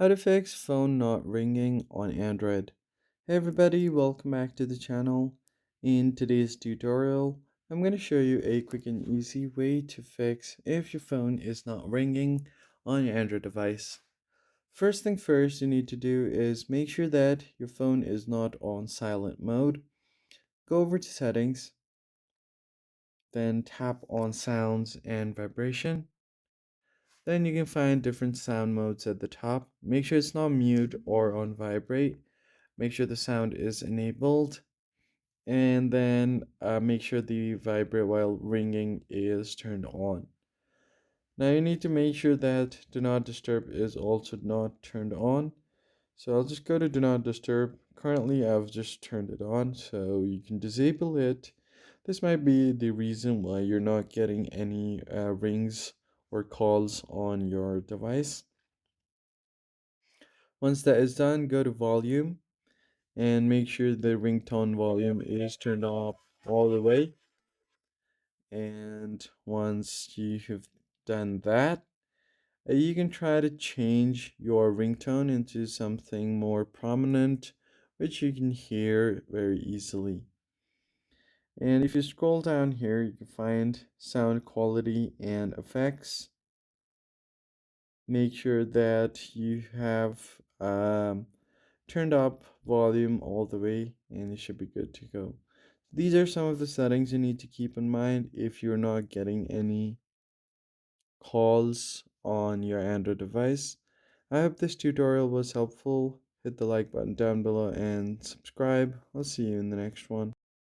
How to fix phone not ringing on Android. Hey everybody, welcome back to the channel. In today's tutorial, I'm going to show you a quick and easy way to fix if your phone is not ringing on your Android device. First thing first you need to do is make sure that your phone is not on silent mode. Go over to settings, then tap on sounds and vibration. Then you can find different sound modes at the top. Make sure it's not mute or on vibrate. Make sure the sound is enabled, and then make sure the vibrate while ringing is turned on. Now you need to make sure that do not disturb is also not turned on. So I'll just go to do not disturb. Currently I've just turned it on, so you can disable it. This might be the reason why you're not getting any rings or calls on your device. Once that is done, go to volume and make sure the ringtone volume is turned up all the way. And once you have done that, you can try to change your ringtone into something more prominent, which you can hear very easily. And if you scroll down here, you can find sound quality and effects. Make sure that you have turned up volume all the way and you should be good to go. These are some of the settings you need to keep in mind if you're not getting any calls on your Android device. I hope this tutorial was helpful. Hit the like button down below and subscribe. I'll see you in the next one.